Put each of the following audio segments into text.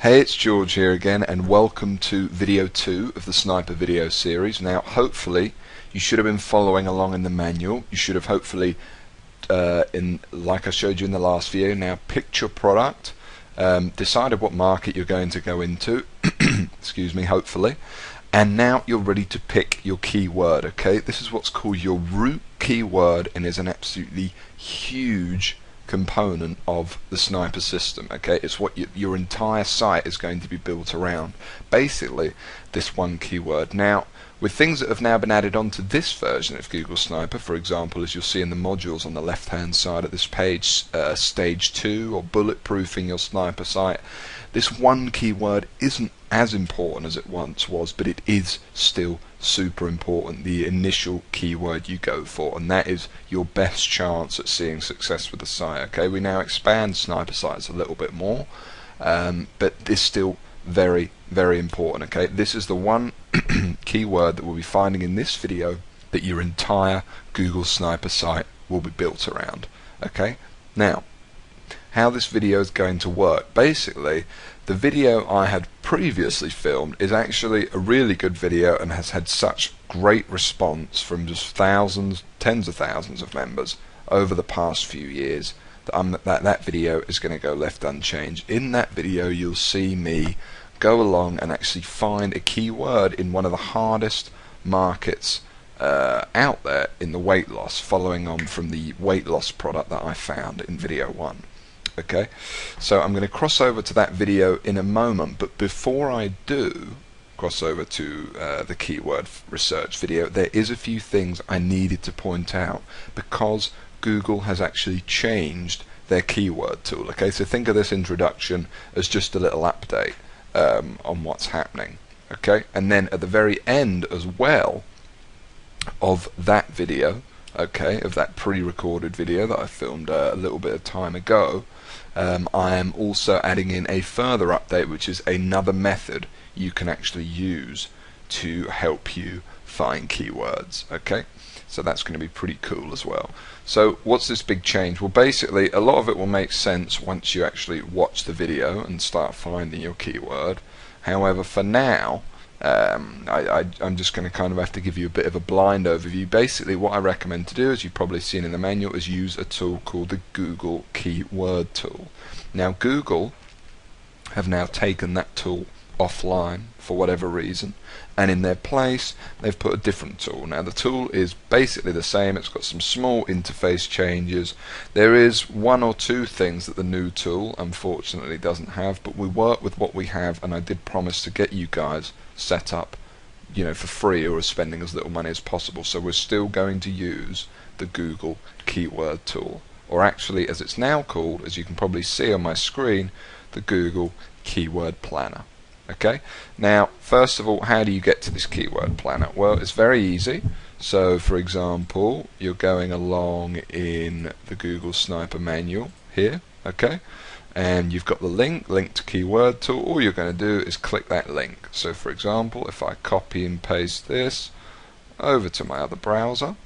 Hey, it's George here again, and welcome to video 2 of the Sniper video series. Now, hopefully, you should have been following along in the manual. You should have hopefully, like I showed you in the last video, now picked your product, decided what market you're going to go into, excuse me, hopefully, and now you're ready to pick your keyword, okay? This is what's called your root keyword and is an absolutely huge component of the Sniper system. Okay, it's what your entire site is going to be built around, basically this one keyword. Now, with things that have now been added onto this version of Google Sniper, for example, as you'll see in the modules on the left hand side of this page, stage 2 or bulletproofing your Sniper site, this one keyword isn't as important as it once was, but it is still super important, the initial keyword you go for, and that is your best chance at seeing success with the site. Okay, we now expand Sniper sites a little bit more, but it's still very, very important. Okay, this is the one keyword that we'll be finding in this video that your entire Google Sniper site will be built around. Okay, now how this video is going to work. Basically, the video I had previously filmed is actually a really good video and has had such great response from just thousands, tens of thousands of members over the past few years that that video is going to go left unchanged. In that video, you'll see me go along and actually find a keyword in one of the hardest markets out there in the weight loss, following on from the weight loss product that I found in video 1. Okay, so I'm going to cross over to that video in a moment, but before I do cross over to the keyword research video, there is a few things I needed to point out because Google has actually changed their keyword tool. Okay, so think of this introduction as just a little update on what's happening. Okay, and then at the very end as well of that video, okay, of that pre-recorded video that I filmed a little bit of time ago, I am also adding in a further update, which is another method you can actually use to help you find keywords. Okay, so that's going to be pretty cool as well. So what's this big change? Well, basically a lot of it will make sense once you actually watch the video and start finding your keyword. However, for now, I'm just going to kind of have to give you a bit of a blind overview. Basically, what I recommend to do, as you've probably seen in the manual, is use a tool called the Google Keyword Tool. Now, Google have now taken that tool offline for whatever reason, and in their place they've put a different tool. Now, the tool is basically the same. It's got some small interface changes. There is one or two things that the new tool unfortunately doesn't have, but we work with what we have, and I did promise to get you guys set up, you know, for free or spending as little money as possible. So we're still going to use the Google Keyword Tool, or actually, as it's now called, as you can probably see on my screen, the Google Keyword Planner. Okay, now first of all, how do you get to this keyword planner? Well, it's very easy. So for example, you're going along in the Google Sniper manual here, okay, and you've got the link to keyword tool. All you're going to do is click that link. So for example, if I copy and paste this over to my other browser,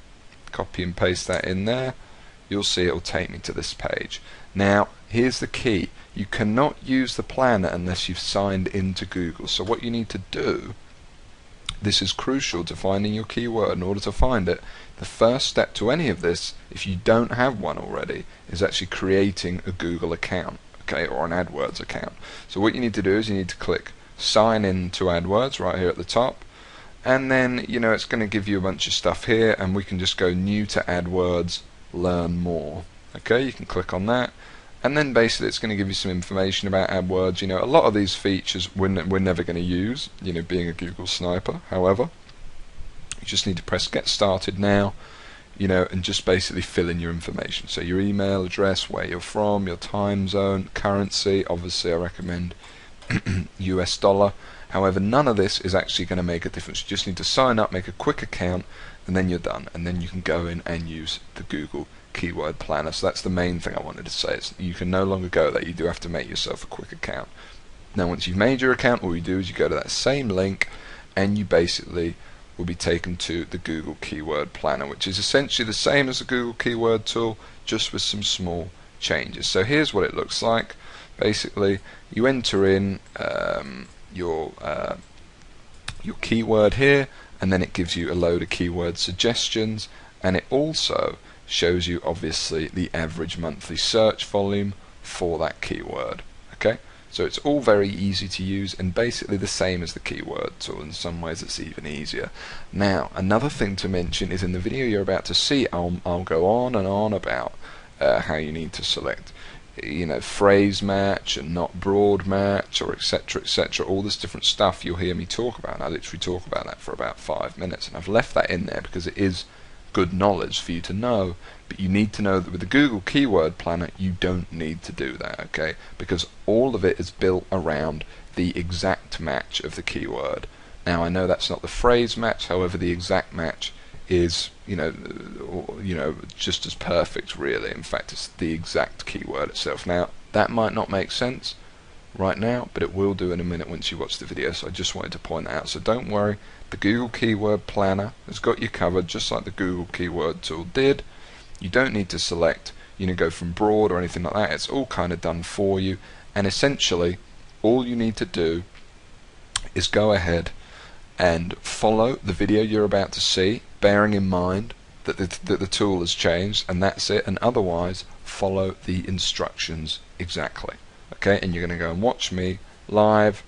copy and paste that in there, you'll see it will take me to this page. Now, here's the key. You cannot use the planner unless you've signed into Google. So what you need to do, this is crucial to finding your keyword. In order to find it, the first step to any of this, if you don't have one already, is actually creating a Google account, okay, or an AdWords account. So what you need to do is you need to click sign in to AdWords right here at the top, and then, you know, it's going to give you a bunch of stuff here, and we can just go new to AdWords, learn more. Okay, you can click on that, and then basically it's going to give you some information about AdWords. You know, a lot of these features we're never going to use, you know, being a Google Sniper. However, you just need to press get started now, you know, and just basically fill in your information. So your email address, where you're from, your time zone, currency. Obviously I recommend US dollar. However, none of this is actually going to make a difference. You just need to sign up, make a quick account, and then you're done. And then you can go in and use the Google Keyword Planner. So that's the main thing I wanted to say. You can no longer go there. You do have to make yourself a quick account. Now, once you've made your account, all you do is you go to that same link, and you basically will be taken to the Google Keyword Planner, which is essentially the same as the Google Keyword Tool, just with some small changes. So here's what it looks like. basically you enter in your keyword here, and then it gives you a load of keyword suggestions, and it also shows you obviously the average monthly search volume for that keyword. Okay, so it's all very easy to use and basically the same as the keyword tool. In some ways it's even easier. Now another thing to mention is in the video you're about to see, I'll go on and on about how you need to select, you know, phrase match and not broad match, or etc., all this different stuff you'll hear me talk about, and I literally talk about that for about 5 minutes, and I've left that in there because it is good knowledge for you to know. But you need to know that with the Google Keyword Planner you don't need to do that, okay, because all of it is built around the exact match of the keyword. Now I know that's not the phrase match, however the exact match is, you know, just as perfect really. In fact, it's the exact keyword itself. Now that might not make sense right now, but it will do in a minute once you watch the video, so I just wanted to point that out. So don't worry, the Google Keyword Planner has got you covered just like the Google Keyword Tool did. You don't need to select, you know, go from broad or anything like that. It's all kind of done for you, and essentially all you need to do is go ahead and follow the video you're about to see, bearing in mind that the tool has changed, and that's it. And otherwise follow the instructions exactly, okay? And you're going to go and watch me live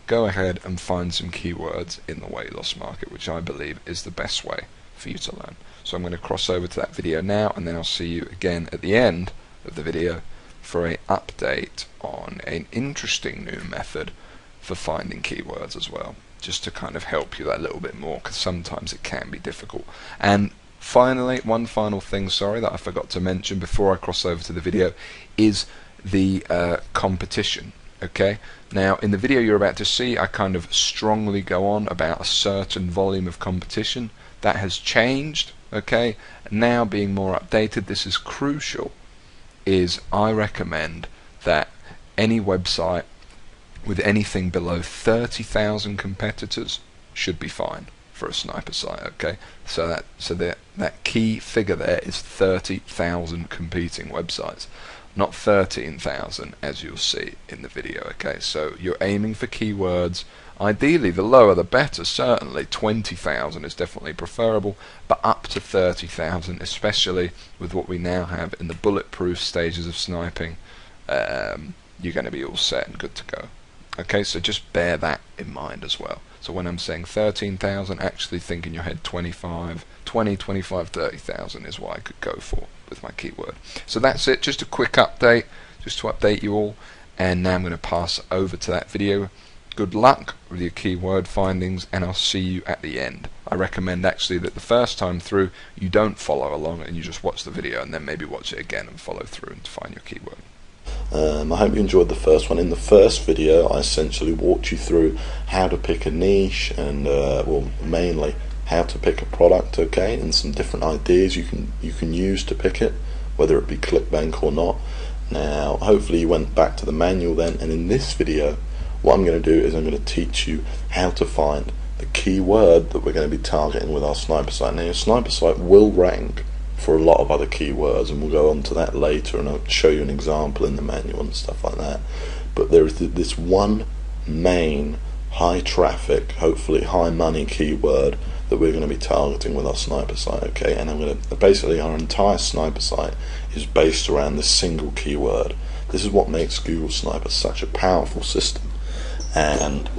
go ahead and find some keywords in the weight loss market, which I believe is the best way for you to learn. So I'm going to cross over to that video now, and then I'll see you again at the end of the video for an update on an interesting new method for finding keywords as well, just to kind of help you that little bit more, because sometimes it can be difficult. And finally, one final thing, sorry, that I forgot to mention before I cross over to the video, is the competition. Okay, now in the video you're about to see, I kind of strongly go on about a certain volume of competition. That has changed, okay, now being more updated. This is crucial, is I recommend that any website with anything below 30,000 competitors should be fine for a sniper site, okay? So that key figure there is 30,000 competing websites, not 13,000 as you'll see in the video, okay? So you're aiming for keywords, ideally the lower the better, certainly 20,000 is definitely preferable, but up to 30,000, especially with what we now have in the bulletproof stages of sniping, you're going to be all set and good to go. Okay, so just bear that in mind as well. So when I'm saying 13,000, actually think in your head 20, 25, 30,000 is what I could go for with my keyword. So that's it, just a quick update, just to update you all. And now I'm going to pass over to that video. Good luck with your keyword findings, and I'll see you at the end. I recommend actually that the first time through you don't follow along and you just watch the video and then maybe watch it again and follow through and find your keyword. I hope you enjoyed the first one. In the first video I essentially walked you through how to pick a niche and well, mainly how to pick a product, okay, and some different ideas you can use to pick it, whether it be ClickBank or not. Now hopefully you went back to the manual then, and in this video what I'm going to do is I'm going to teach you how to find the keyword that we're going to be targeting with our sniper site. Now your sniper site will rank for a lot of other keywords, and we'll go on to that later, and I'll show you an example in the manual and stuff like that. But there is this one main high traffic, hopefully high money keyword that we're going to be targeting with our sniper site, okay? And I'm going to basically, our entire sniper site is based around this single keyword. This is what makes Google Sniper such a powerful system, and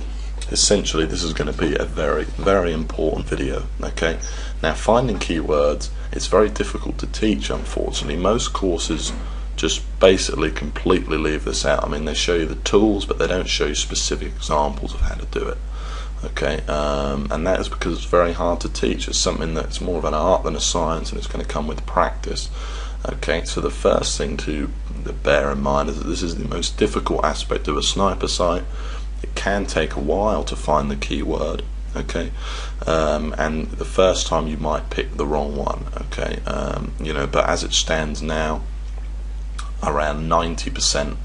essentially this is going to be a very, very important video, okay? Now finding keywords, it's very difficult to teach, unfortunately. Most courses just basically completely leave this out. I mean, they show you the tools, but they don't show you specific examples of how to do it, okay? And that is because it's very hard to teach. It's something that's more of an art than a science, and it's going to come with practice, okay? So the first thing to bear in mind is that this is the most difficult aspect of a sniper site. It can take a while to find the keyword, okay, and the first time you might pick the wrong one, okay, you know, but as it stands now, around 90%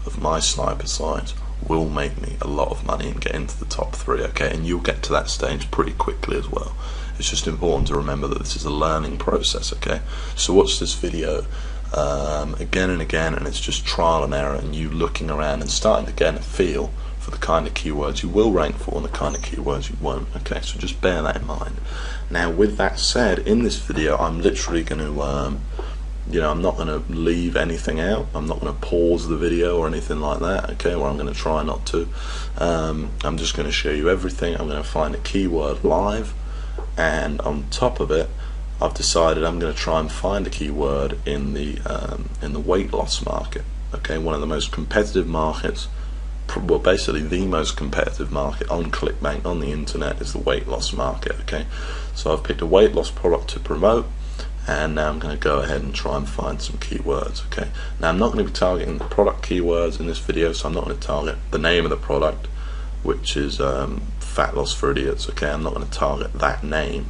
of my sniper sites will make me a lot of money and get into the top 3, okay, and you'll get to that stage pretty quickly as well. It's just important to remember that this is a learning process, okay? So watch this video again and again, and it's just trial and error, and you looking around and starting to get a feel for the kind of keywords you will rank for and the kind of keywords you won't. Okay, so just bear that in mind. Now, with that said, in this video, I'm literally going to, I'm not going to leave anything out. I'm not going to pause the video or anything like that. Okay, or I'm going to try not to. I'm just going to show you everything. I'm going to find a keyword live, and on top of it, I've decided I'm going to try and find a keyword in the weight loss market. Okay, one of the most competitive markets, well, basically the most competitive market on ClickBank on the internet is the weight loss market. Okay, so I've picked a weight loss product to promote, and now I'm going to go ahead and try and find some keywords. Okay, now I'm not going to be targeting the product keywords in this video, so I'm not going to target the name of the product, which is fat loss for idiots. Okay, I'm not going to target that name.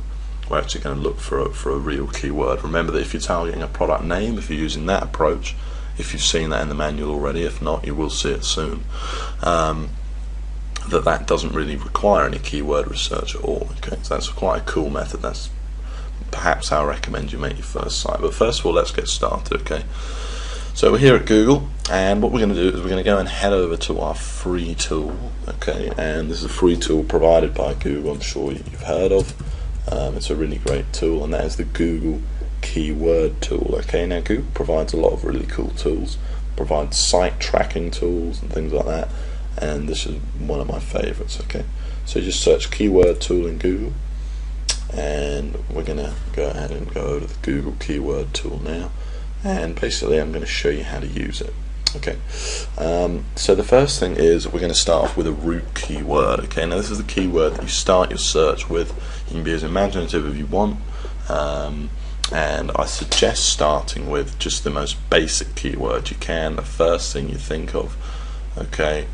We're actually going to look for a real keyword. Remember that if you're targeting a product name, if you're using that approach, if you've seen that in the manual already, if not, you will see it soon, that doesn't really require any keyword research at all. Okay, so that's quite a cool method. That's perhaps how I recommend you make your first site. But first of all, let's get started. Okay, so we're here at Google, and what we're going to do is we're going to go and head over to our free tool. Okay, and this is a free tool provided by Google, I'm sure you've heard of. It's a really great tool, and that is the Google Keyword Tool. Okay, now Google provides a lot of really cool tools, provides site tracking tools and things like that, and this is one of my favorites. Okay, so just search Keyword Tool in Google, and we're going to go ahead and go over to the Google Keyword Tool now, and basically I'm going to show you how to use it. Okay, so the first thing is we're going to start off with a root keyword. Okay, now this is the keyword that you start your search with. You can be as imaginative as you want, and I suggest starting with just the most basic keyword you can, the first thing you think of. Okay,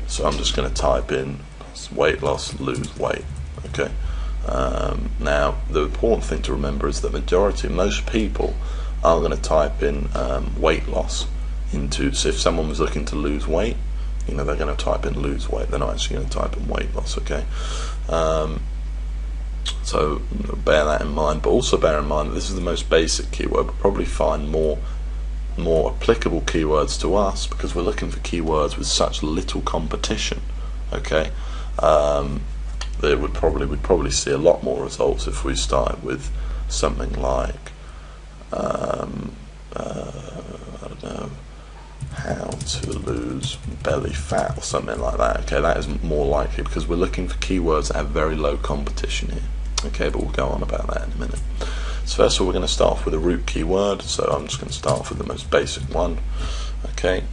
so I'm just going to type in weight loss, lose weight. Okay, now the important thing to remember is that most people are going to type in weight loss into, so if someone was looking to lose weight, they're going to type in lose weight, they're not actually going to type in weight loss. Okay, so bear that in mind, but also bear in mind that this is the most basic keyword. We'll probably find more applicable keywords to us because we're looking for keywords with such little competition. Okay, we'd probably see a lot more results if we started with something like I don't know, how to lose belly fat or something like that. Okay, that is more likely because we're looking for keywords that have very low competition here. Okay, but we'll go on about that in a minute. So first of all, we're going to start off with a root keyword, so I'm just going to start off with the most basic one. Okay,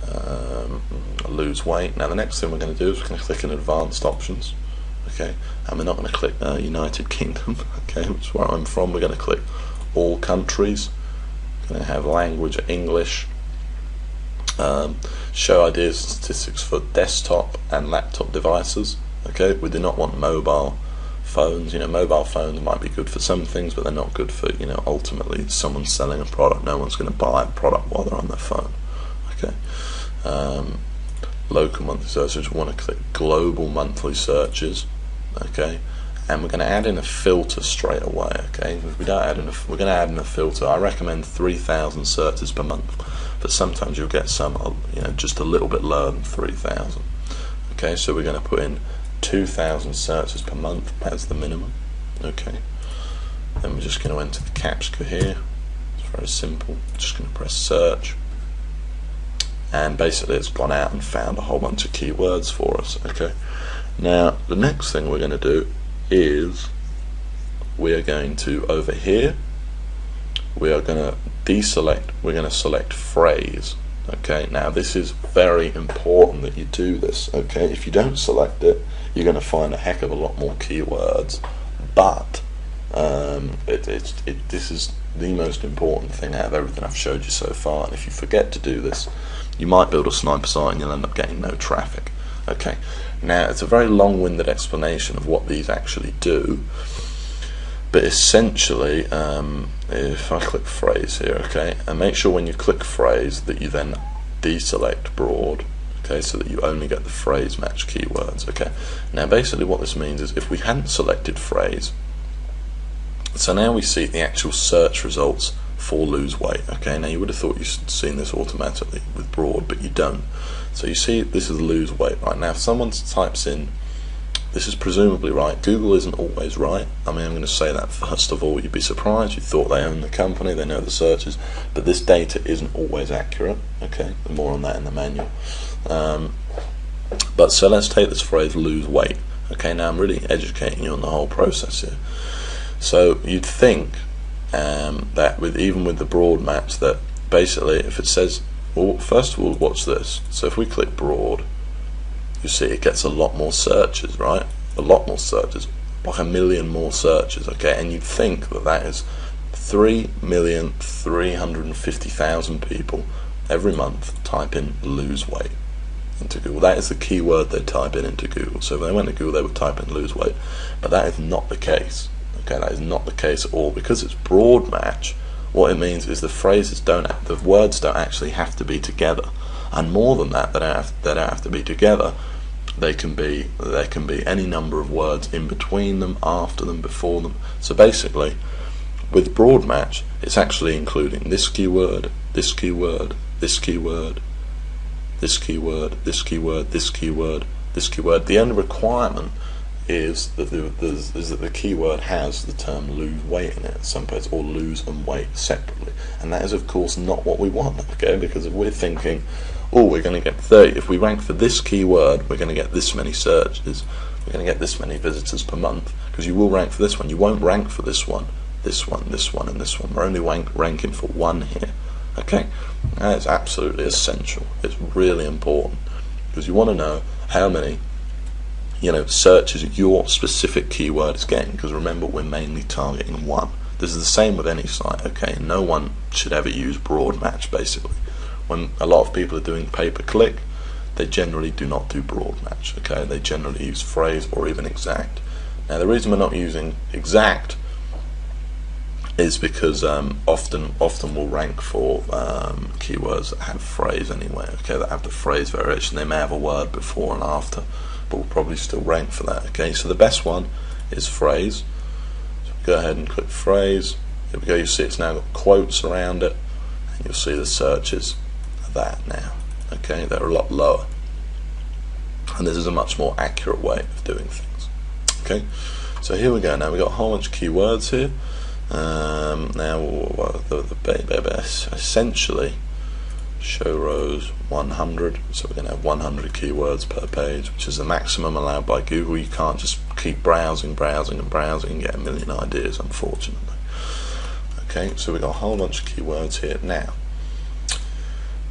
lose weight. Now the next thing we're going to do is we're going to click in advanced options. Okay, and we're not going to click United Kingdom, okay, which is where I'm from. We're going to click all countries. Going to have language English, show ideas and statistics for desktop and laptop devices. Okay, we do not want mobile phones. Mobile phones might be good for some things, but they're not good for, ultimately someone's selling a product, no one's going to buy a product while they're on their phone. Okay, local monthly searches, we want to click global monthly searches. Okay, and we're going to add in a filter straight away. Okay, if we don't add in we're going to add in a filter. I recommend 3,000 searches per month, but sometimes you'll get some, just a little bit lower than 3,000. Okay, so we're going to put in 2,000 searches per month as the minimum. Okay, then we're just going to enter the CAPTCHA here. It's very simple. Just going to press search, and basically it's gone out and found a whole bunch of keywords for us. Okay, now the next thing we're going to do is we are going to, over here, we are going to deselect, we're going to select phrase. Okay, now this is very important that you do this. Okay, if you don't select it, you're going to find a heck of a lot more keywords, but this is the most important thing out of everything I've showed you so far, and if you forget to do this, you might build a sniper site and you'll end up getting no traffic. Okay, now it's a very long-winded explanation of what these actually do, but essentially, if I click phrase here, okay, and make sure when you click phrase that you then deselect broad, okay, so that you only get the phrase match keywords. Okay, now basically what this means is if we hadn't selected phrase, so now we see the actual search results for lose weight. Okay, now you would have thought you'd seen this automatically with broad, but you don't. So you see this is lose weight. Right now, if someone types in, this is presumably right. Google isn't always right. I mean, I'm going to say that first of all. You'd be surprised. You thought they own the company, they know the searches, but this data isn't always accurate. Okay, more on that in the manual. But so let's take this phrase lose weight. Okay, now I'm really educating you on the whole process here. So you'd think that even with the broad match, that basically if it says, well, first of all, watch this. So if we click broad, you see it gets a lot more searches, right? A lot more searches, like 1 million more searches, okay? And you'd think that that is 3,350,000 people every month type in lose weight into Google. That is the keyword they type in into Google. So if they went to Google, they would type in lose weight. But that is not the case. Okay, that is not the case at all. Because it's broad match, what it means is the words don't actually have to be together. And more than that, they don't have to be together. There can be any number of words in between them, after them, before them. So basically, with broad match, it's actually including this keyword, this keyword, this keyword, this keyword, this keyword, this keyword, this keyword. The only requirement is that the keyword has the term lose weight in it at some place, or lose and weight separately. And that is, of course, not what we want, okay? Because if we're thinking, oh, we're going to get 30, if we rank for this keyword, we're going to get this many searches, we're going to get this many visitors per month, because you will rank for this one. You won't rank for this one, this one, this one, and this one. We're only ranking for one here, okay? That is absolutely essential. It's really important, because you want to know how many searches your specific keyword is getting, because remember, we're mainly targeting one. This is the same with any site, okay? No one should ever use broad match, basically. When a lot of people are doing pay-per-click, they generally do not do broad match, okay? They generally use phrase or even exact. Now, the reason we're not using exact is because often we'll rank for keywords that have phrase anyway, okay? That have the phrase variation. They may have a word before and after, but we'll probably still rank for that, okay? So the best one is phrase. So go ahead and click phrase. Here we go. You see it's now got quotes around it, and you'll see the searches are that now, okay? They're a lot lower, and this is a much more accurate way of doing things, okay? So here we go. Now we've got a whole bunch of keywords here. Now essentially show rows 100, so we're going to have 100 keywords per page, which is the maximum allowed by Google. You can't just keep browsing and get a million ideas, unfortunately. Okay, so we've got a whole bunch of keywords here. Now,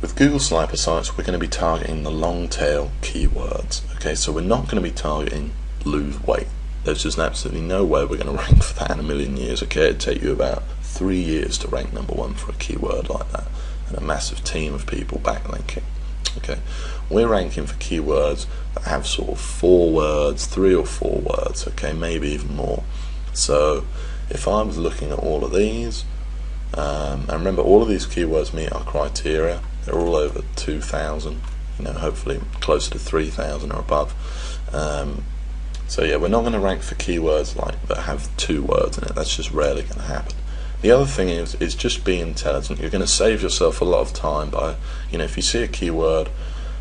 with Google Sniper sites, we're going to be targeting the long tail keywords. Okay, so we're not going to be targeting lose weight. There's just absolutely no way we're going to rank for that in a million years. Okay, it'd take you about 3 years to rank #1 for a keyword like that, and a massive team of people backlinking. Okay, we're ranking for keywords that have sort of 4 words, 3 or 4 words, okay, maybe even more. So if I was looking at all of these, and remember, all of these keywords meet our criteria. They're all over 2,000, hopefully closer to 3,000 or above. So yeah, we're not going to rank for keywords like that have 2 words in it. That's just rarely going to happen. The other thing is just be intelligent. You're going to save yourself a lot of time by, if you see a keyword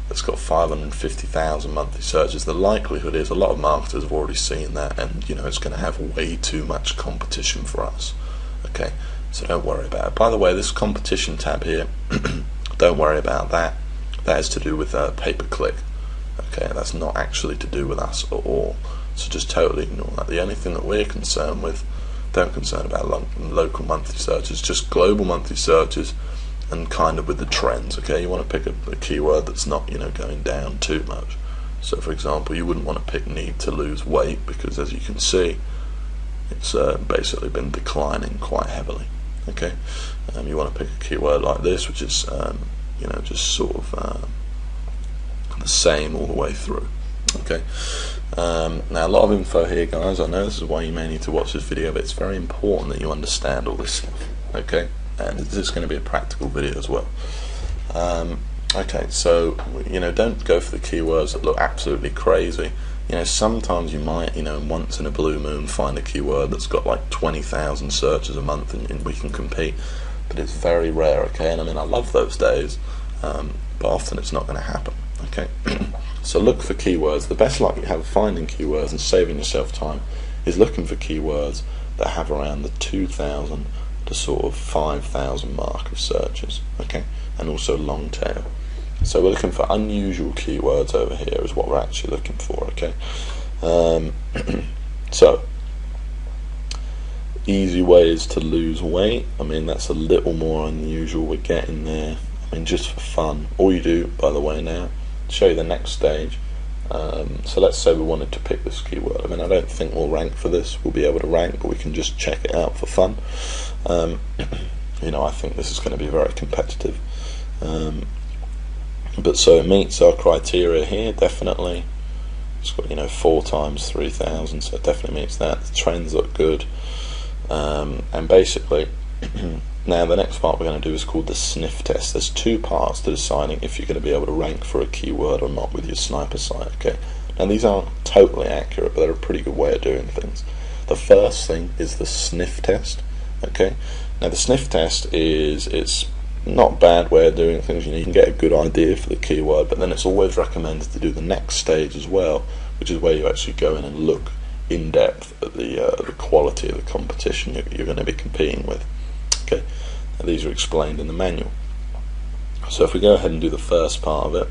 that's got 550,000 monthly searches, the likelihood is a lot of marketers have already seen that, and it's going to have way too much competition for us. Okay, so don't worry about it. By the way, this competition tab here, don't worry about that. That is to do with pay-per-click. Okay, that's not actually to do with us at all. So just totally ignore that. The only thing that we're concerned with, don't concern about local monthly searches, just global monthly searches, and kind of with the trends. Okay, you want to pick a keyword that's not going down too much. So for example, you wouldn't want to pick need to lose weight, because as you can see, it's basically been declining quite heavily. Okay, you want to pick a keyword like this, which is just sort of the same all the way through. Okay, now a lot of info here, guys. I know this is why you may need to watch this video, but it's very important that you understand all this stuff. Okay, and this is going to be a practical video as well. Okay, so don't go for the keywords that look absolutely crazy. Sometimes you might, once in a blue moon, find a keyword that's got like 20,000 searches a month, and we can compete. but it's very rare, okay? And I mean, I love those days, but often it's not going to happen, okay? So look for keywords. The best luck you have finding keywords and saving yourself time is looking for keywords that have around the 2,000 to sort of 5,000 mark of searches, okay? And also long tail. So we're looking for unusual keywords over here is what we're actually looking for, okay? So easy ways to lose weight. I mean, that's a little more unusual. We're getting there. I mean, just for fun. All you do, by the way, now, show you the next stage. So let's say we wanted to pick this keyword. I mean, I don't think we'll rank for this. We'll be able to rank, but we can just check it out for fun. You know, I think this is going to be very competitive. But so it meets our criteria here, definitely. It's got, you know, 4 times 3,000, so it definitely meets that. The trends look good. And basically, now the next part we're going to do is called the sniff test. There's 2 parts to deciding if you're going to be able to rank for a keyword or not with your sniper site, okay? Now these aren't totally accurate, but they're a pretty good way of doing things. The first thing is the sniff test, okay? Now the sniff test it's not a bad way of doing things. You know, you can get a good idea for the keyword, but then it's always recommended to do the next stage as well, which is where you actually go in and look in depth at the quality of the competition you're going to be competing with. Okay, now these are explained in the manual. So if we go ahead and do the first part of it,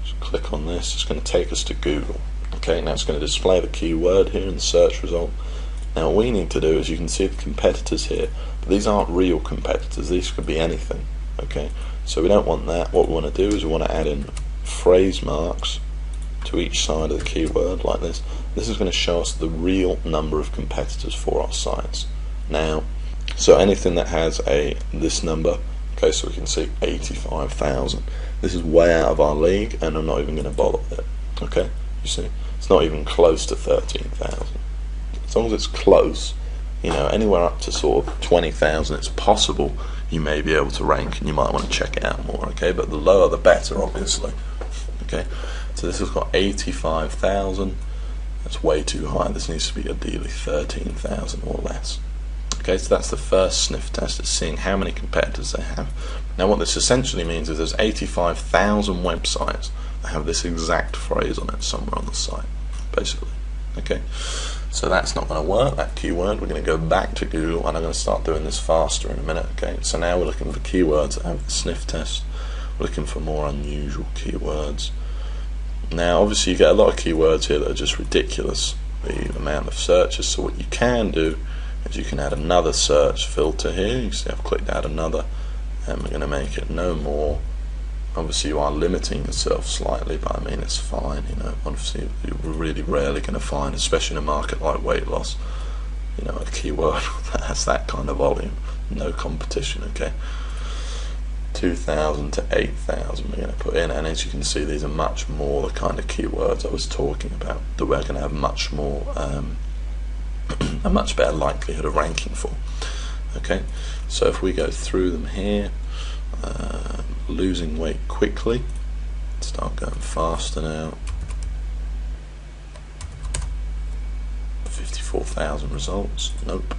just click on this. It's going to take us to Google. Okay, now it's going to display the keyword here in the search result. Now what we need to do is, you can see the competitors here, but these aren't real competitors. These could be anything. Okay, so we don't want that. What we want to do is we want to add in phrase marks to each side of the keyword like this. This is going to show us the real number of competitors for our sites. Now, so anything that has this number, okay, so we can see 85,000. This is way out of our league, and I'm not even going to bother with it. Okay, you see, it's not even close to 13,000. As long as it's close, you know, anywhere up to sort of 20,000, it's possible you may be able to rank, and you might want to check it out more. Okay, but the lower the better, obviously. Okay, so this has got 85,000. That's way too high. This needs to be ideally 13,000 or less. Okay, so that's the first sniff test. It's seeing how many competitors they have. Now what this essentially means is there's 85,000 websites that have this exact phrase on it somewhere on the site, basically. Okay, so that's not going to work, that keyword. We're going to go back to Google, and I'm going to start doing this faster in a minute. Okay, so now we're looking for keywords that have the sniff test. We're looking for more unusual keywords. Now obviously you get a lot of keywords here that are just ridiculous, the amount of searches. So what you can do is you can add another search filter here. You see I've clicked add another, and we're going to make it no more. Obviously you are limiting yourself slightly, but I mean it's fine. You know, obviously you're really rarely going to find, especially in a market like weight loss, you know, a keyword that has that kind of volume. No competition. Okay, 2,000 to 8,000 we're going to put in, and as you can see, these are much more the kind of keywords I was talking about that we're going to have much more a much better likelihood of ranking for. Okay, so if we go through them here, losing weight quickly, start going faster now. 54,000 results. Nope.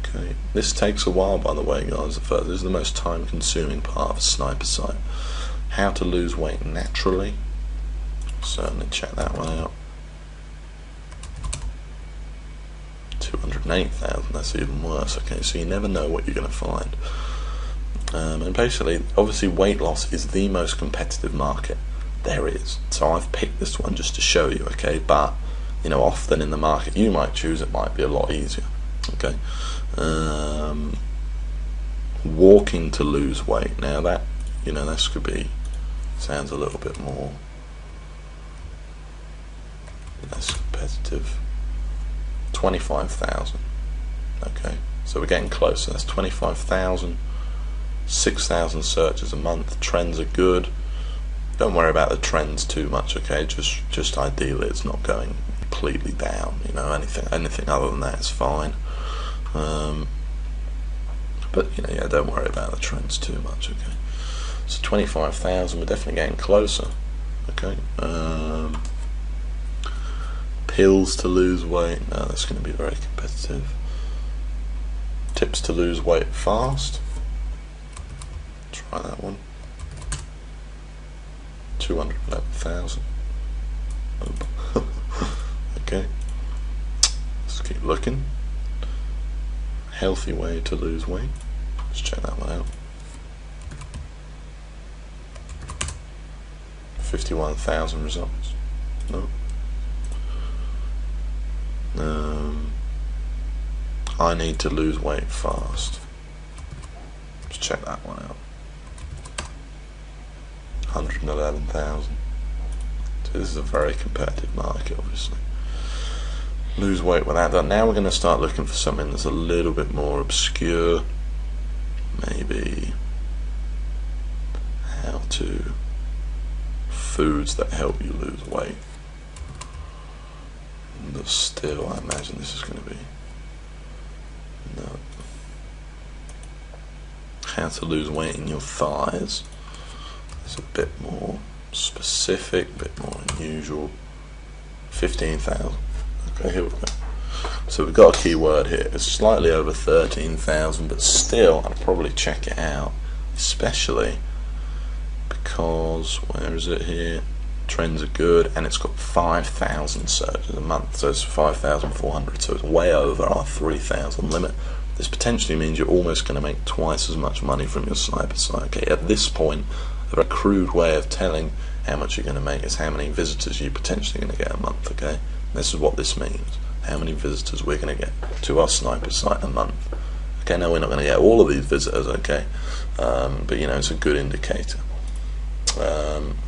Okay, this takes a while, by the way, guys. This is the most time-consuming part of a sniper site. How to lose weight naturally. Certainly check that one out. 208,000. That's even worse. Okay, so you never know what you're going to find. And basically, obviously, weight loss is the most competitive market there is. So I've picked this one just to show you. Okay, but you know, often in the market you might choose, it might be a lot easier. Okay. Walking to lose weight. Now that, you know, this could be, sounds a little bit more less competitive. 25,000. Okay, so we're getting closer. That's 25,000. 6,000 searches a month. Trends are good. Don't worry about the trends too much. Okay, just ideally it's not going completely down. You know, anything other than that is fine. But you know, yeah, don't worry about the trends too much. Okay, so 25,000, we're definitely getting closer. Okay, pills to lose weight. No, that's going to be very competitive. Tips to lose weight fast. Try that one. 211,000. Okay. Let's keep looking. Healthy way to lose weight. Let's check that one out. 51,000 results. No. I need to lose weight fast. Let's check that one out. 111,000. So this is a very competitive market, obviously. Lose weight without that. Now we're going to start looking for something that's a little bit more obscure. Maybe how to foods that help you lose weight. But still, I imagine this is going to be no. How to lose weight in your thighs. It's a bit more specific, a bit more unusual. 15,000. Okay, here we go. So we've got a keyword here. It's slightly over 13,000, but still, I'd probably check it out, especially because where is it here? Trends are good, and it's got 5,000 searches a month, so it's 5,400, so it's way over our 3,000 limit. This potentially means you're almost going to make twice as much money from your sniper site. Okay, at this point, a very crude way of telling how much you're going to make is how many visitors you're potentially going to get a month. Okay, this is what this means: how many visitors we're going to get to our sniper site a month. Okay, now we're not going to get all of these visitors. Okay, but you know, it's a good indicator.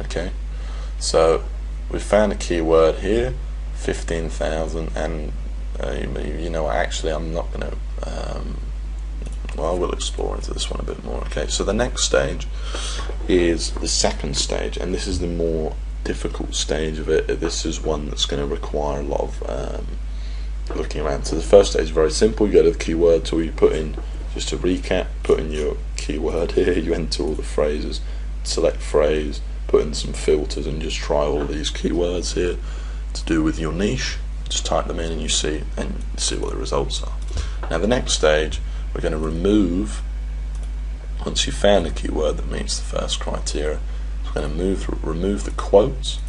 Okay, so we found a keyword here, 15,000, and you know, actually I'm not going to well, we'll explore into this one a bit more. Okay, so the next stage is the second stage, and this is the more difficult stage of it. This is one that's going to require a lot of looking around. So the first stage is very simple. You go to the keyword tool, you put in, just to recap, put in your keyword here, you enter all the phrases, select phrase, put in some filters, and just try all these keywords here to do with your niche. Just type them in and you see what the results are. Now the next stage, we're going to remove, once you've found a keyword that meets the first criteria, we're going to remove the quotes,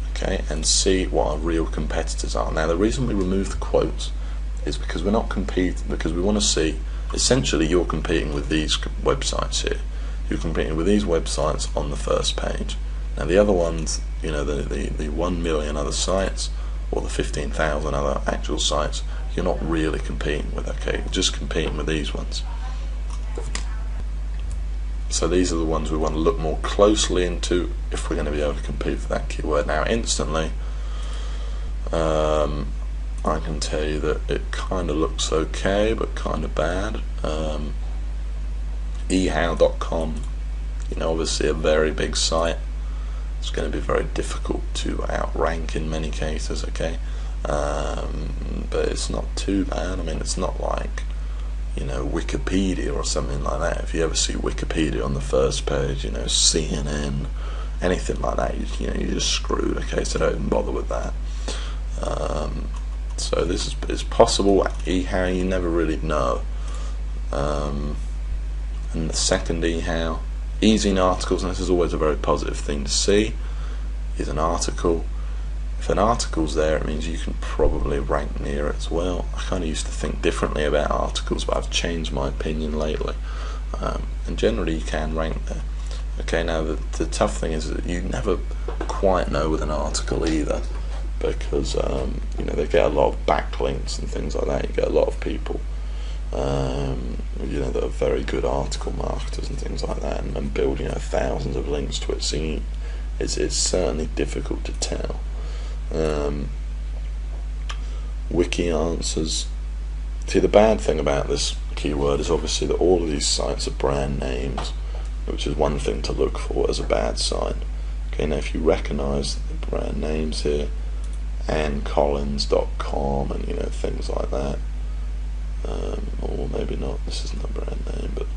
okay, and see what our real competitors are. Now the reason we remove the quotes is because we're not competing, because we want to see, essentially you're competing with these websites here. You're competing with these websites on the first page. Now the other ones, you know, the 1 million other sites, or the 15,000 other actual sites, you're not really competing with. Okay, you're just competing with these ones. So these are the ones we want to look more closely into if we're going to be able to compete for that keyword. Now instantly, I can tell you that it kind of looks okay, but kind of bad. eHow.com, you know, obviously a very big site. It's going to be very difficult to outrank in many cases. Okay, but it's not too bad. I mean, it's not like, you know, Wikipedia or something like that. If you ever see Wikipedia on the first page, you know, CNN, anything like that, you know, you're just screwed. Okay, so don't even bother with that. So this is possible. eHow, you never really know. And the second eHow, easy in articles, and this is always a very positive thing to see, is an article. If an article's there, it means you can probably rank near it as well. I kind of used to think differently about articles, but I've changed my opinion lately. And generally you can rank there. Okay, now the tough thing is that you never quite know with an article either, because you know, they get a lot of backlinks and things like that. You get a lot of people you know, that are very good article marketers and things like that, and build, you know, thousands of links to it. So it's certainly difficult to tell. Wiki answers. See, the bad thing about this keyword is obviously that all of these sites are brand names, which is one thing to look for as a bad sign. Okay, now if you recognise the brand names here, AnnCollins.com and, you know, things like that, or maybe not, this isn't a brand name, but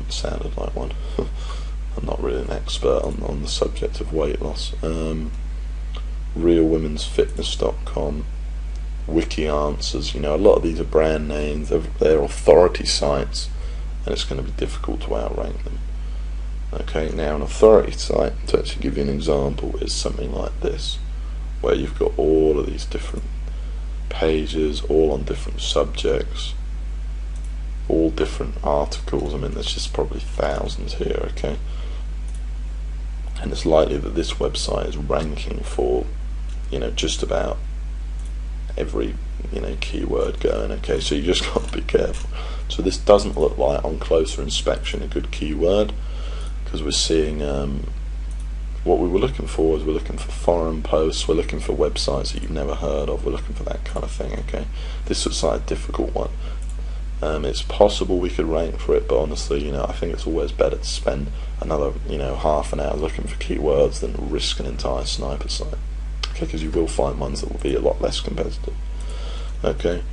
sounded like one. I'm not really an expert on the subject of weight loss. RealWomen'sFitness.com, Wiki Answers. You know, a lot of these are brand names, they're authority sites, and it's going to be difficult to outrank them. Okay, now an authority site, to actually give you an example, is something like this, where you've got all of these different pages, all on different subjects, all different articles. I mean, there's just probably thousands here, okay? And it's likely that this website is ranking for, you know, just about every, you know, keyword going, okay? So you just got to be careful. So this doesn't look like, on closer inspection, a good keyword, because we're seeing what we were looking for is we're looking for foreign posts, we're looking for websites that you've never heard of, we're looking for that kind of thing, okay? This looks like a difficult one. It's possible we could rank for it, but honestly, you know, I think it's always better to spend another, you know, half an hour looking for keywords than risk an entire sniper site, okay? Because you will find ones that will be a lot less competitive. Okay,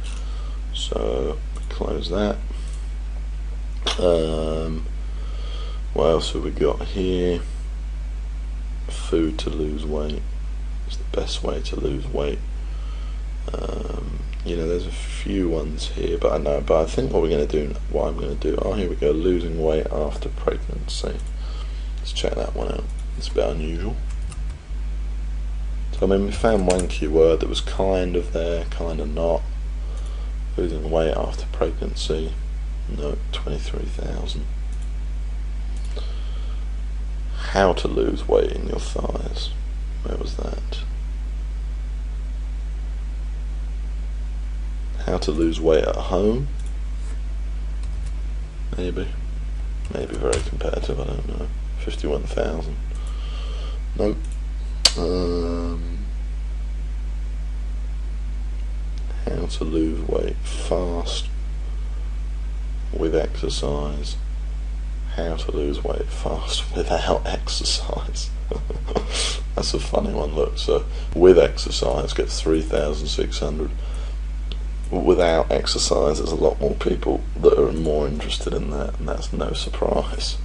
so close that. What else have we got here? Food to lose weight. It's the best way to lose weight. You know, there's a few ones here, but I think what I'm going to do, oh, here we go, losing weight after pregnancy. Let's check that one out. It's a bit unusual. So I mean, we found one keyword that was kind of there, kind of not. Losing weight after pregnancy. No, 23,000. How to lose weight in your thighs. Where was that? How to lose weight at home. Maybe very competitive, I don't know. 51,000. Nope. How to lose weight fast with exercise. How to lose weight fast without exercise. That's a funny one. Look, so with exercise get 3,600. Without exercise, there's a lot more people that are more interested in that, and that's no surprise.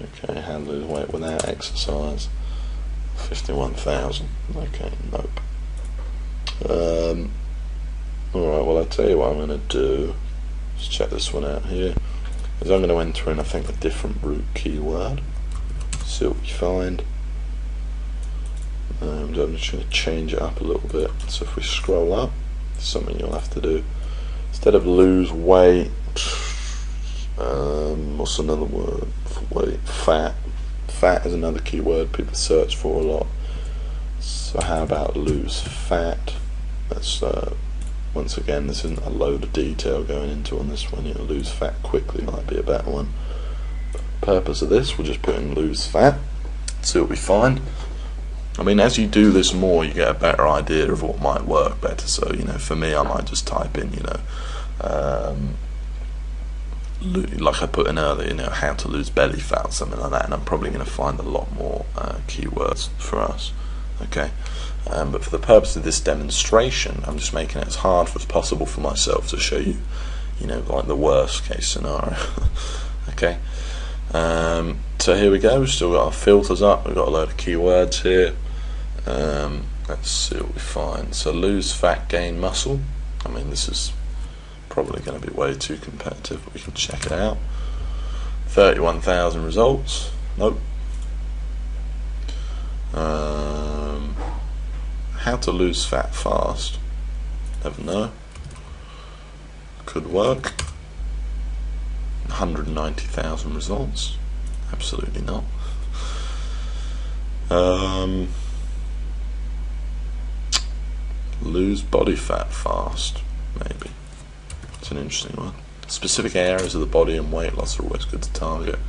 Okay, how to lose weight without exercise. 51,000. Okay, nope. Alright, well, I'll tell you what I'm going to do. Let's check this one out here. Is I'm going to enter in, I think, a different root keyword. See what we find. I'm just going to change it up a little bit. So if we scroll up, something you'll have to do. Instead of lose weight, what's another word for weight? Fat. Fat is another keyword people search for a lot. So how about lose fat? That's once again, this isn't a load of detail going into on this one. You know, lose fat quickly might be a better one. But the purpose of this, we'll just put in lose fat. See what we find. I mean, as you do this more, you get a better idea of what might work better. So, you know, for me, I might just type in, you know, like I put in earlier, you know, how to lose belly fat or something like that, and I'm probably going to find a lot more keywords for us. Okay, but for the purpose of this demonstration, I'm just making it as hard as possible for myself to show you, you know, like the worst case scenario. Okay. So here we go. We've still got our filters up. We've got a load of keywords here. Let's see what we find. So lose fat, gain muscle. I mean, this is probably going to be way too competitive, but we can check it out. 31,000 results. Nope. How to lose fat fast. Never know. Could work. 190,000 results. Absolutely not. Lose body fat fast. Maybe. It's an interesting one. Specific areas of the body and weight loss are always good to target.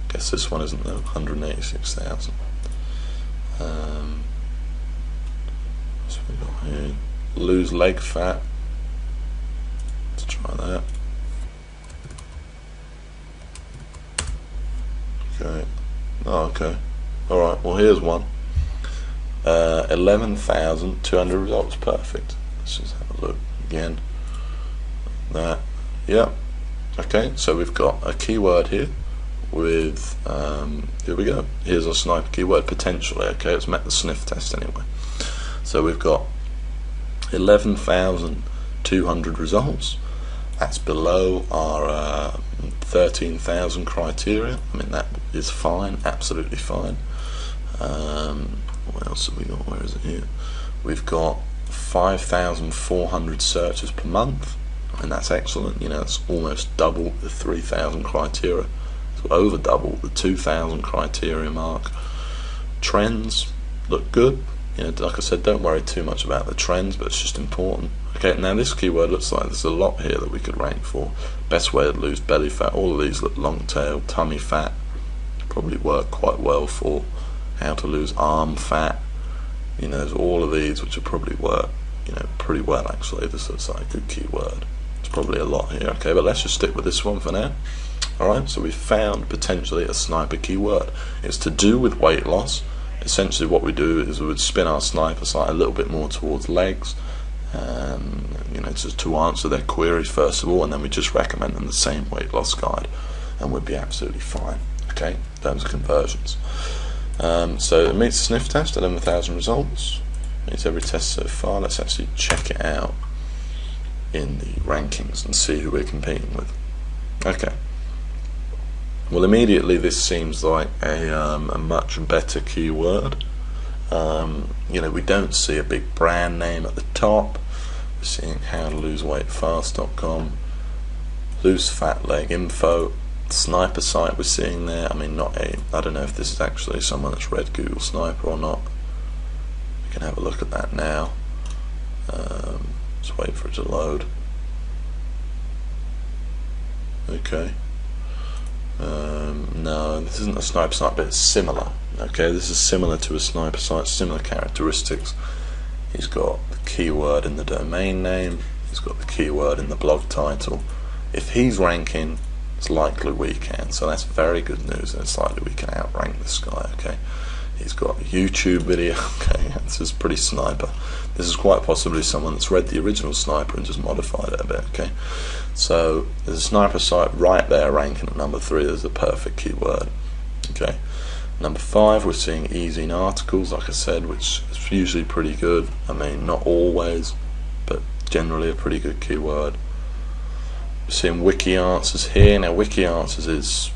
Guess this one isn't though. 186,000. What's we got here? Lose leg fat. Let's try that. Okay. Oh, okay. Alright, well here's one. 11,200 results. Perfect. Let's just have a look again. That. Yep. Okay, so we've got a keyword here with, here we go. Here's our sniper keyword, potentially. Okay, it's met the sniff test anyway. So we've got 11,200 results. That's below our 13,000 criteria. I mean, that is fine, absolutely fine. What else have we got? Where is it here? We've got 5,400 searches per month. I mean, that's excellent. You know, it's almost double the 3,000 criteria. It's over double the 2,000 criteria mark. Trends look good. You know, like I said, don't worry too much about the trends, but it's just important. Okay, now this keyword looks like there's a lot here that we could rank for. Best way to lose belly fat. All of these look long tail. Tummy fat probably work quite well for. How to lose arm fat. You know, there's all of these which will probably work, you know, pretty well actually. This looks like a good keyword. There's probably a lot here. Okay, but let's just stick with this one for now. Alright, so we've found potentially a sniper keyword. It's to do with weight loss. Essentially what we do is we would spin our sniper site a little bit more towards legs, you know, just to answer their queries first of all, and then we just recommend them the same weight loss guide, and we'd be absolutely fine. Okay, in terms of conversions. So it meets the sniff test, 11,000 results. Meets every test so far. Let's actually check it out in the rankings and see who we're competing with. Okay. Well, immediately this seems like a much better keyword. You know, we don't see a big brand name at the top. We're seeing howtoloseweightfast.com, loose fat leg info, sniper site we're seeing there. I mean, I don't know if this is actually someone that's read Google Sniper or not. We can have a look at that now. Let's wait for it to load. Okay. No, this isn't a sniper site, but it's similar. Okay, this is similar to a sniper site, similar characteristics. He's got the keyword in the domain name, he's got the keyword in the blog title. If he's ranking, it's likely we can, so that's very good news, and it's likely we can outrank this guy. Okay, he's got a YouTube video. Okay, this is pretty sniper. This is quite possibly someone that's read the original sniper and just modified it a bit. Okay, so there's a sniper site right there ranking at number 3. There's the perfect keyword. Okay, number 5 we're seeing easing articles, like I said, which is usually pretty good. I mean, not always, but generally a pretty good keyword. We're seeing wiki answers here. Now wiki answers is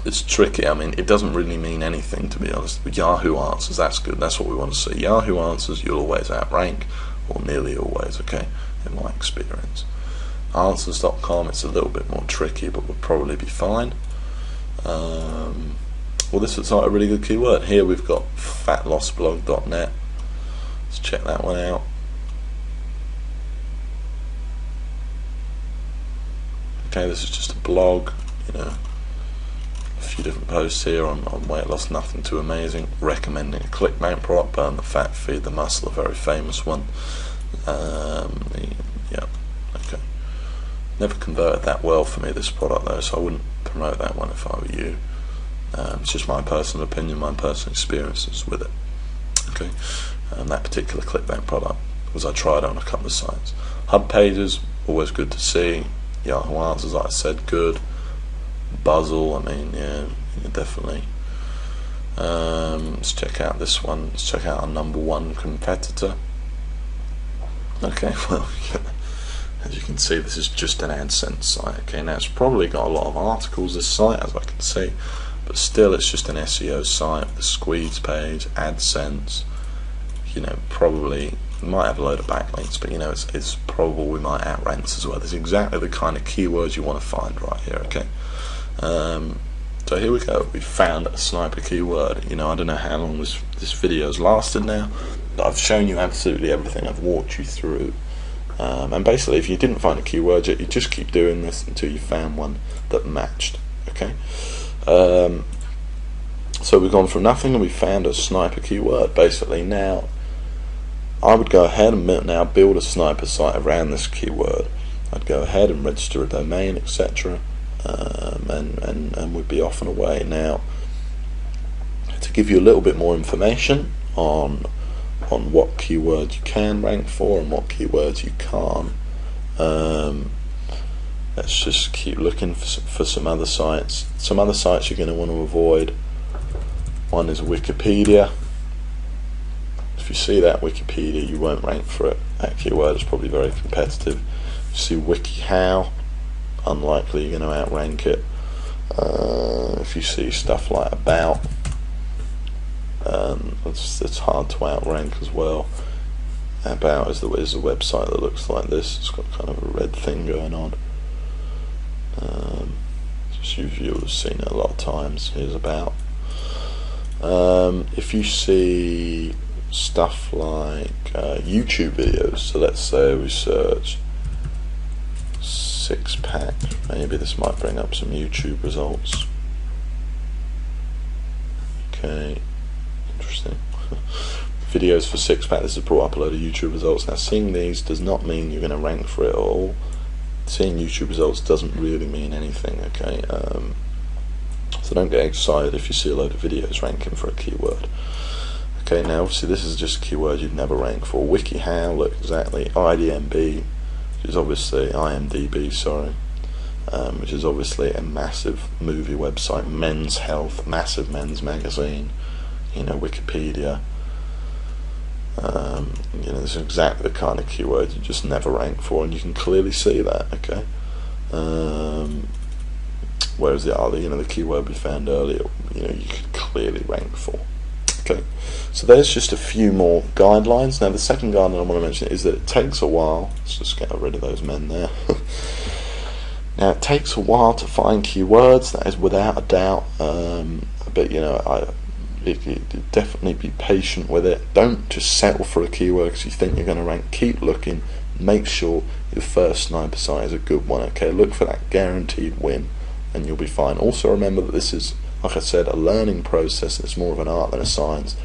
it's tricky. I mean, it doesn't really mean anything, to be honest. But Yahoo Answers, that's good. That's what we want to see. Yahoo Answers, you'll always outrank, or nearly always, okay, in my experience. Answers.com, it's a little bit more tricky, but we'll probably be fine. Well, this looks like a really good keyword. Here we've got fatlossblog.net. Let's check that one out. Okay, this is just a blog, you know. A few different posts here on weight loss, nothing too amazing. Recommending a ClickBank product, burn the fat, feed the muscle, a very famous one. Yeah, okay. Never converted that well for me, this product though, so I wouldn't promote that one if I were you. It's just my personal opinion, my personal experiences with it. Okay, that particular ClickBank product, because I tried it on a couple of sites. Hub pages, always good to see. Yahoo Answers, like I said, good. Buzzle, I mean, yeah, definitely. Let's check out this one. Let's check out our number 1 competitor. Okay, well, as you can see, this is just an AdSense site. Okay, now it's probably got a lot of articles, this site, as I can see, but still it's just an SEO site. The squeeze page, AdSense, you know, probably might have a load of backlinks, but you know, it's probable we might outrank this as well. There's exactly the kind of keywords you want to find right here. Okay, so here we go. We've found a sniper keyword. You know, I don't know how long this video's lasted now, but I've shown you absolutely everything. I've walked you through, and basically, if you didn't find a keyword yet, you just keep doing this until you found one that matched. Okay, so we've gone from nothing and we found a sniper keyword. Basically, now I would go ahead and now build a sniper site around this keyword. I'd go ahead and register a domain, etc., and we'd be off and away. Now, to give you a little bit more information on what keywords you can rank for and what keywords you can't, let's just keep looking for some other sites. Some other sites you're going to want to avoid. One is Wikipedia. If you see that Wikipedia, you won't rank for it. That keyword is probably very competitive. If you see WikiHow, unlikely you're going to outrank it. If you see stuff like about, it's hard to outrank as well. About is a website that looks like this. It's got kind of a red thing going on. Just you'll have seen it a lot of times. Here's about. If you see stuff like YouTube videos, so let's say we search six-pack, maybe this might bring up some YouTube results. Okay, interesting. Videos for six-pack, this has brought up a load of YouTube results. Now, seeing these does not mean you're going to rank for it at all. Seeing YouTube results doesn't really mean anything, okay? So don't get excited if you see a load of videos ranking for a keyword. Okay, now obviously this is just a keyword you'd never rank for. WikiHow, look exactly. IMDb, which is obviously IMDb, sorry, which is obviously a massive movie website. Men's Health, massive men's magazine. You know, Wikipedia. You know, this is exactly the kind of keyword you just never rank for, and you can clearly see that. Okay. Whereas the other, you know, the keyword we found earlier, you know, you could clearly rank for. Okay, so there's just a few more guidelines. Now, the second guideline I want to mention is that it takes a while. Let's just get rid of those men there. Now, it takes a while to find keywords. That is without a doubt. But you know, definitely be patient with it. Don't just settle for a keyword because you think you're going to rank. Keep looking. Make sure your first sniper site is a good one. Okay, look for that guaranteed win, and you'll be fine. Also remember that this is, like I said, a learning process. It's more of an art than a science,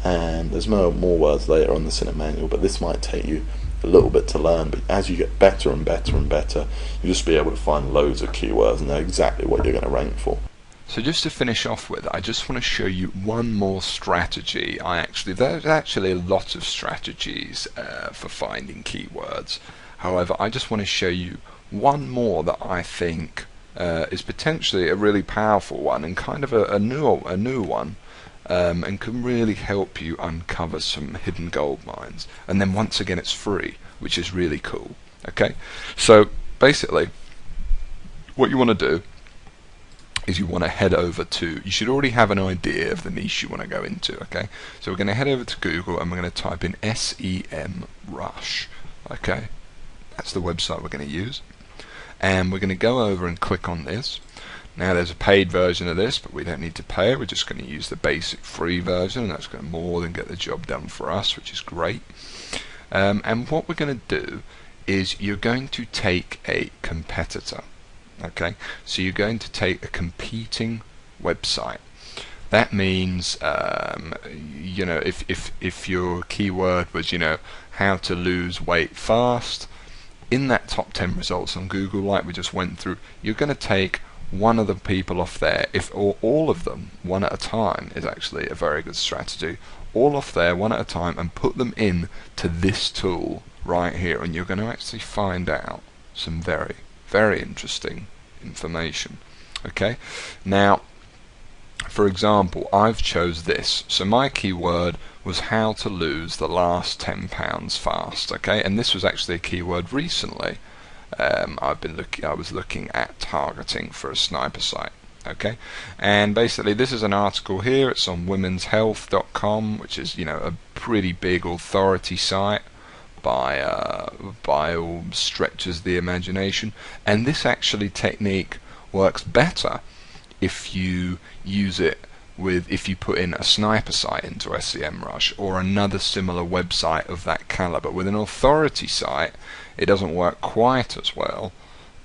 and there's more words later on this in a manual, but this might take you a little bit to learn. But as you get better and better and better, you'll just be able to find loads of keywords and know exactly what you're going to rank for. So just to finish off with, I just want to show you one more strategy. There's actually a lot of strategies for finding keywords. However, I just want to show you one more that I think is potentially a really powerful one, and kind of a new one, and can really help you uncover some hidden gold mines. And then once again, it's free, which is really cool. Okay, so basically, what you want to do is you want to head over to, you should already have an idea of the niche you want to go into, okay? So we're going to head over to Google and we're going to type in SEMrush, okay? That's the website we're going to use. And we're going to go over and click on this. Now there's a paid version of this, but we don't need to pay it. We're just going to use the basic free version, and that's going to more than get the job done for us, which is great. And what we're going to do is you're going to take a competitor. Okay, so you're going to take a competing website. That means, you know, if your keyword was, you know, how to lose weight fast, in that top 10 results on Google, like we just went through, you're going to take one of the people off there, or all of them, one at a time, is actually a very good strategy. All off there, one at a time, and put them in to this tool right here, and you're going to actually find out some very interesting information. Okay, now for example, I've chose this. So my keyword was how to lose the last 10 pounds fast. Okay, and this was actually a keyword recently. I was looking at targeting for a sniper site. Okay, and basically this is an article here. It's on womenshealth.com, which is, you know, a pretty big authority site by all stretches of the imagination. And this actually technique works better if you use it with, if you put in a sniper site into SEMrush or another similar website of that caliber. With an authority site, it doesn't work quite as well,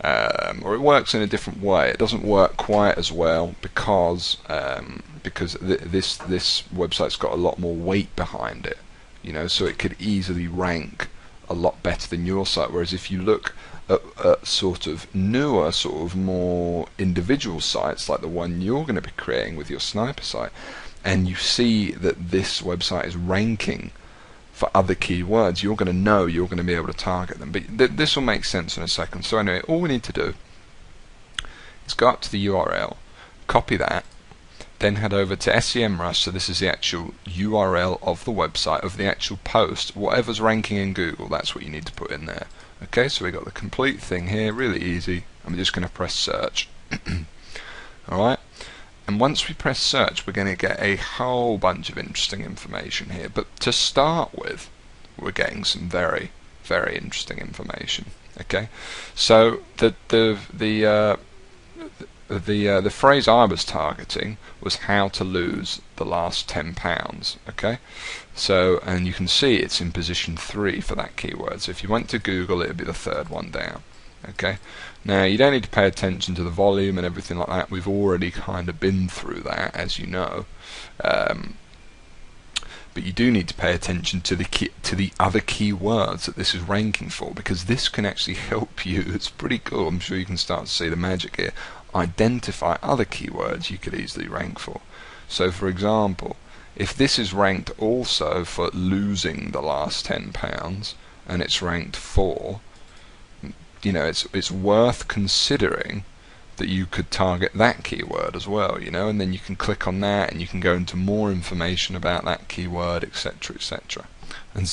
or it works in a different way. It doesn't work quite as well because this website's got a lot more weight behind it. You know, so it could easily rank a lot better than your site. Whereas if you look at sort of newer, sort of more individual sites like the one you're going to be creating with your sniper site, and you see that this website is ranking for other keywords, you're going to know you're going to be able to target them. But this will make sense in a second. So anyway, all we need to do is go up to the URL, copy that, then head over to SEMrush. So this is the actual URL of the website, of the actual post. Whatever's ranking in Google, that's what you need to put in there. Okay, so we got the complete thing here, really easy. I'm just going to press search. Alright, and once we press search, we're going to get a whole bunch of interesting information here. But to start with, we're getting some very, very interesting information. Okay, so the phrase I was targeting was how to lose the last £10. Okay, so, and you can see it's in position 3 for that keyword. So if you went to Google, it would be the third one down. Okay, now you don't need to pay attention to the volume and everything like that. We've already kind of been through that, as you know. But you do need to pay attention to the other keywords that this is ranking for, because this can actually help you. It's pretty cool. I'm sure you can start to see the magic here. Identify other keywords you could easily rank for. So for example, if this is ranked also for losing the last £10 and it's ranked 4, you know, it's worth considering that you could target that keyword as well, you know, and then you can click on that and you can go into more information about that keyword, etc., etc. And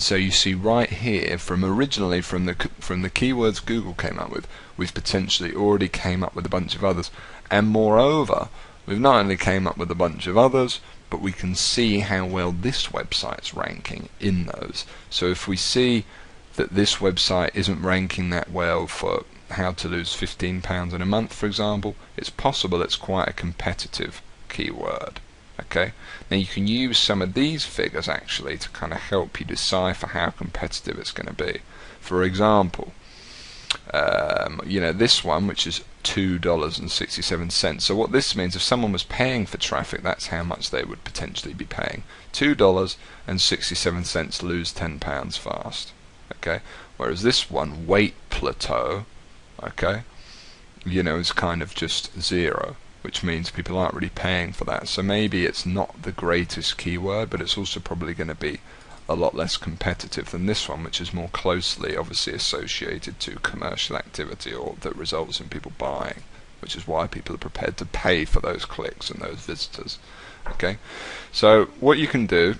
so you see right here, from originally from the keywords Google came up with, we've potentially already came up with a bunch of others, and moreover, we've not only came up with a bunch of others, but we can see how well this website's ranking in those. So if we see that this website isn't ranking that well for how to lose £15 in a month, for example, it's possible it's quite a competitive keyword. Okay, now you can use some of these figures actually to kind of help you decipher how competitive it's going to be. For example, you know, this one, which is $2.67. So what this means, if someone was paying for traffic, that's how much they would potentially be paying. $2.67 lose £10 fast. Okay, whereas this one, weight plateau, okay, you know, is kind of just 0, which means people aren't really paying for that. So maybe it's not the greatest keyword, but it's also probably going to be a lot less competitive than this one, which is more closely obviously associated to commercial activity, or that results in people buying, which is why people are prepared to pay for those clicks and those visitors. Okay, so what you can do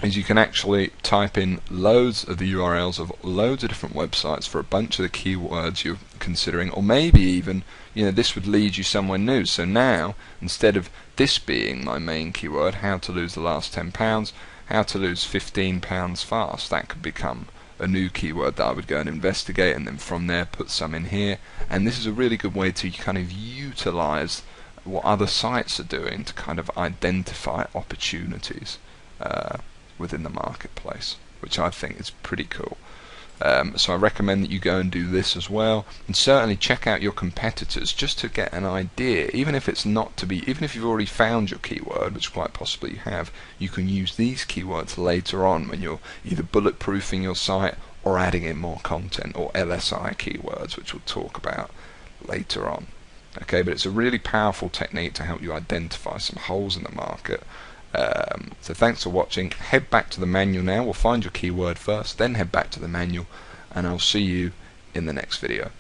is you can actually type in loads of the URLs of loads of different websites for a bunch of the keywords you're considering, or maybe even, you know, this would lead you somewhere new. So now, instead of this being my main keyword, how to lose the last £10, how to lose £15 fast, that could become a new keyword that I would go and investigate, and then from there put some in here. And this is a really good way to kind of utilize what other sites are doing to kind of identify opportunities within the marketplace, which I think is pretty cool. So I recommend that you go and do this as well, and certainly check out your competitors just to get an idea. Even if it's not to be, even if you've already found your keyword, which quite possibly you have, you can use these keywords later on when you're either bulletproofing your site or adding in more content, or LSI keywords, which we'll talk about later on. Okay, but it's a really powerful technique to help you identify some holes in the market. So thanks for watching. Head back to the manual now. We'll find your keyword first, then head back to the manual, and I'll see you in the next video.